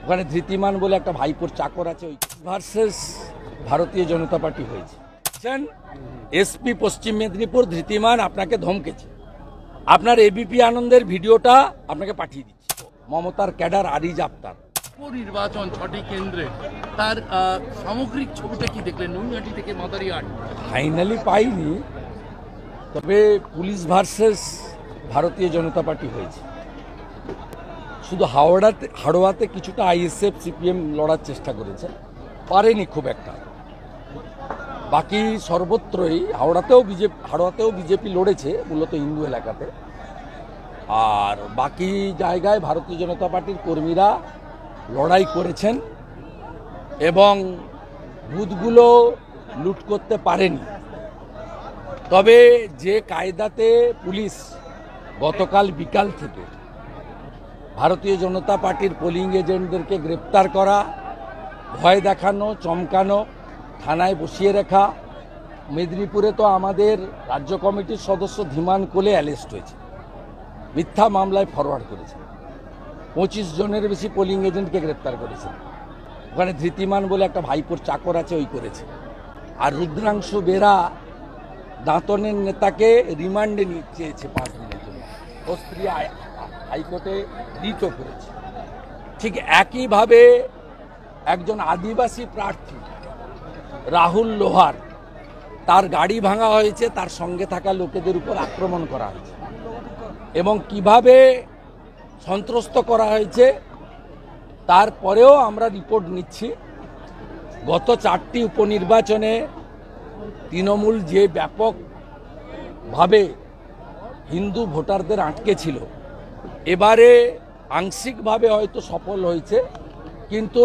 ওখানে ধৃতিমান বলে একটা ভাইপোর চাকর আছে, ওই ভার্সেস ভারতীয় জনতা পার্টি হয়েছে। এসপি পশ্চিম মেদিনীপুর ধৃতিমান আপনাকে ধমকেছে, আপনার এবিপি আনন্দের ভিডিওটা আপনাকে পাঠিয়ে দিচ্ছি। মমতার ক্যাডার আরিজ আফতার নির্বাচন 6টি কেন্দ্রে তার সামগ্রিক ছবিটা কি দেখলেন? নৈহাটি থেকে মাদারিহাট ফাইনালি পাইনি, তবে পুলিশ ভার্সেস ভারতীয় জনতা পার্টি হয়েছে। শুধু হাওড়াতে কিছুটা আইএসএফ সিপিএম লড়ার চেষ্টা করেছে, পারেনি খুব একটা। বাকি সর্বত্রই হাওড়াতেও বিজেপি লড়েছে, মূলত হিন্দু এলাকাতে। আর বাকি জায়গায় ভারতীয় জনতা পার্টির কর্মীরা লড়াই করেছেন এবং বুথগুলো লুট করতে পারেনি। তবে যে কায়দাতে পুলিশ গতকাল বিকাল থেকে ভারতীয় জনতা পার্টির পোলিং এজেন্টদেরকে গ্রেপ্তার করা, ভয় দেখানো, চমকানো, থানায় বসিয়ে রাখা। মেদিনীপুরে তো আমাদের রাজ্য কমিটির সদস্য ধীমান কোলে অ্যারেস্ট হয়েছে, মিথ্যা মামলায় ফরওয়ার্ড করেছে। 25 জনের বেশি পোলিং এজেন্টকে গ্রেপ্তার করেছে। ওখানে ধৃতিমান বলে একটা ভাইপোর চাকর আছে, ওই করেছে। আর রুদ্রাংশু বেরা দাঁতনের নেতাকে রিমান্ডে নিয়ে চেয়েছে 5 দিনের জন্য, ও স্ত্রী হাইকোর্টে রিটও করেছে। ঠিক একইভাবে একজন আদিবাসী প্রার্থী রাহুল লোহার, তার গাড়ি ভাঙা হয়েছে, তার সঙ্গে থাকা লোকেদের উপর আক্রমণ করা হয়েছে এবং কিভাবে সন্ত্রস্ত করা হয়েছে তারপরেও আমরা রিপোর্ট নিচ্ছি। গত 4টি উপনির্বাচনে তৃণমূল যে ব্যাপকভাবে হিন্দু ভোটারদের আটকে ছিল, এবারে আংশিকভাবে হয়তো সফল হয়েছে, কিন্তু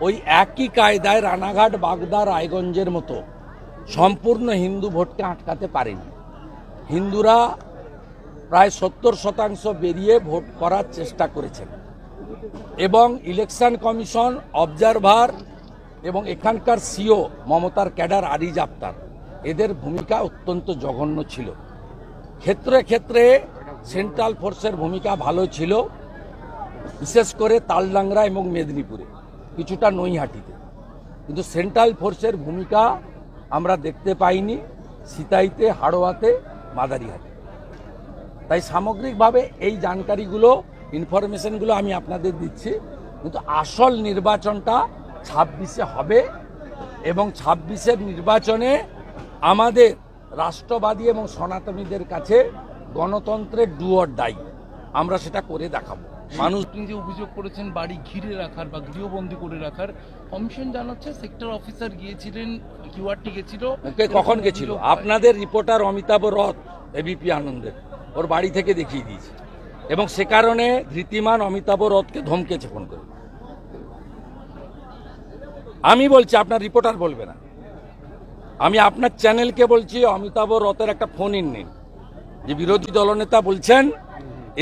ওই একই কায়দায় রানাঘাট, বাগদা, রায়গঞ্জের মতো সম্পূর্ণ হিন্দু ভোটকে আটকাতে পারেনি। হিন্দুরা প্রায় 70% বেরিয়ে ভোট করার চেষ্টা করেছেন এবং ইলেকশন কমিশন, অবজারভার এবং এখানকার সিও মমতার ক্যাডার আরিজ আফতার, এদের ভূমিকা অত্যন্ত জঘন্য ছিল। ক্ষেত্রে ক্ষেত্রে সেন্ট্রাল ফোর্সের ভূমিকা ভালো ছিল, বিশেষ করে তালডাংরা এবং মেদিনীপুরে, কিছুটা নৈহাটিতে। কিন্তু সেন্ট্রাল ফোর্সের ভূমিকা আমরা দেখতে পাইনি সিতাইতে, হাড়োয়াতে, মাদারিহাটে। তাই সামগ্রিকভাবে এই জানকারিগুলো, ইনফরমেশনগুলো আমি আপনাদের দিচ্ছি, কিন্তু আসল নির্বাচনটা 26-এ হবে এবং 26-এর নির্বাচনে আমাদের রাষ্ট্রবাদী এবং সনাতনীদের কাছে গণতন্ত্রের ডু অর ডাই, আমরা সেটা করে দেখাবো। মানুষ যে অভিযোগ করেছেন বাড়ি ঘিরে রাখার বা গৃহবন্দী করে রাখার, কমিশন জানাচ্ছে সেক্টর অফিসার গিয়েছিলেন, কিউআরটি গেছিল। কখন গেছিল? আপনাদের রিপোর্টার অমিতাভ রথ এবিপি আনন্দের, ওর বাড়ি থেকে দেখিয়ে দিয়েছে এবং সে কারণে ধৃতিমান অমিতাভ রথকে ধমকেছে ফোন করে। আমি বলছি, আপনার রিপোর্টার বলবে না। আমি আপনার চ্যানেলকে বলছি, অমিতাভ রথের একটা ফোন ইন নিন, যে বিরোধী দলনেতা বলছেন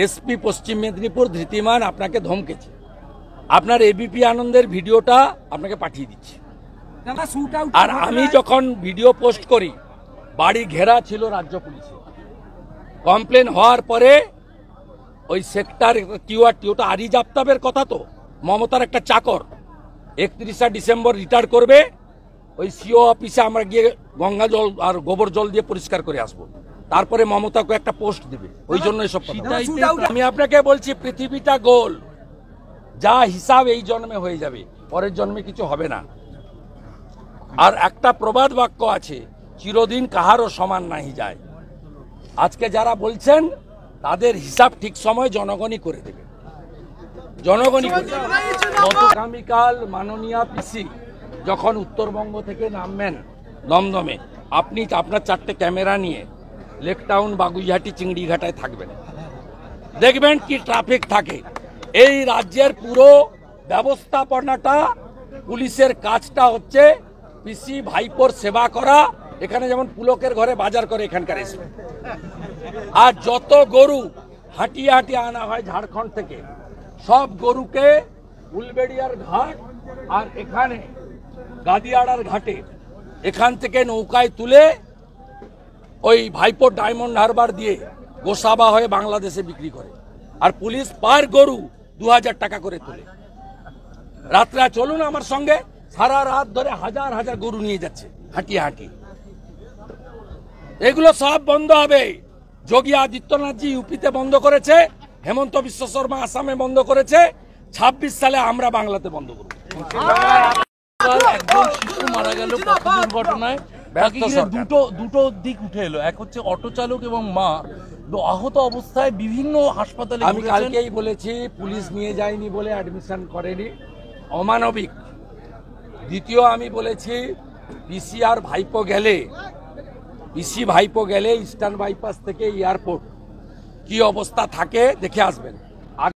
এসপি পশ্চিম মেদিনীপুর ধৃতিমান আপনাকে ধমকেছে। আপনার এবিপি আনন্দের ভিডিওটা আপনাকে পাঠিয়ে দিচ্ছি। আর আমি যখন ভিডিও পোস্ট করি, বাড়ি ঘেরা ছিল রাজ্য পুলিশে। কমপ্লেন হওয়ার পরে ওই সেক্টর কিউআরটি, ওটা আরিজ আফতাবের কথা, তো মমতার একটা চাকর 31 ডিসেম্বর রিটায়ার করবে। ওই সিও অফিসে আমরা গিয়ে গঙ্গা জল আর গোবর জল দিয়ে পরিষ্কার করে আসবো, তারপরে মমতাকে একটা পোস্ট দিবে। ওই জন্য এসব আমি আপনাকে বলছি, পৃথিবীটা গোল, যা হিসাব এই জন্মে হয়ে যাবে, পরের জন্মে কিছু হবে না। আর একটা প্রবাদ বাক্য আছে, চিরদিন কাহারও সমান নাহি যায়। আজকে যারা বলছেন তাদের হিসাব ঠিক সময় জনগণই করে দেবে, জনগণই করে দেবে। গতকাল মাননীয় পিসি যখন উত্তরবঙ্গ থেকে নামবেন দমদমে, আপনি আপনার 4টে ক্যামেরা নিয়ে লেকটাউন, বাগুইহাটি, চিংড়িঘাটায় থাকবেন, দেখবেন কি ট্রাফিক থাকে। এই রাজ্যের পুরো ব্যবস্থাপনাটা, পুলিশের কাজটা হচ্ছে পিসি ভাইপোর সেবা করা। এখানে যেমন পুলকের ঘরে বাজার করে এখানকার এসে, আর যত গরু হাঁটিয়ে হাঁটিয়ে আনা হয় ঝাড়খণ্ড থেকে, সব গরুকে উলবেড়িয়ার ঘাট আর এখানে গাদিয়াড়ার ঘাটে এখান থেকে নৌকায় তুলে ওই ভাইপোর ডায়মন্ড হারবার দিয়ে গোসাবা হয়ে বাংলাদেশে বিক্রি করে। আর পুলিশ পার গরু 2000 টাকা করে তোলে। রাত্রে চলুন আমার সঙ্গে, সারা রাত ধরে হাজার হাজার গরু নিয়ে যাচ্ছে হাঁটিয়ে হাঁটিয়ে। এগুলো সব বন্ধ হবে। যোগী আদিত্যনাথজি ইউপিতে বন্ধ করেছে, হেমন্ত বিশ্ব শর্মা আসামে বন্ধ করেছে, 26 সালে আমরা বাংলাতে বন্ধ করব। একজন শিশু মারা গেল পথ দুর্ঘটনায়, তাকে ঘিরে দুটো দিক উঠে এলো। এক হচ্ছে অটো চালক এবং মা আহত অবস্থায় বিভিন্ন হাসপাতালে। আমি কালকেই বলেছি, পুলিশ নিয়ে যায়নি বলে অ্যাডমিশন করেনি, অমানবিক। দ্বিতীয় আমি বলেছি, পিসি ভাইপো গেলে ইস্টার্ন বাইপাস থেকে এয়ারপোর্ট কি অবস্থা থাকে দেখে আসবেন।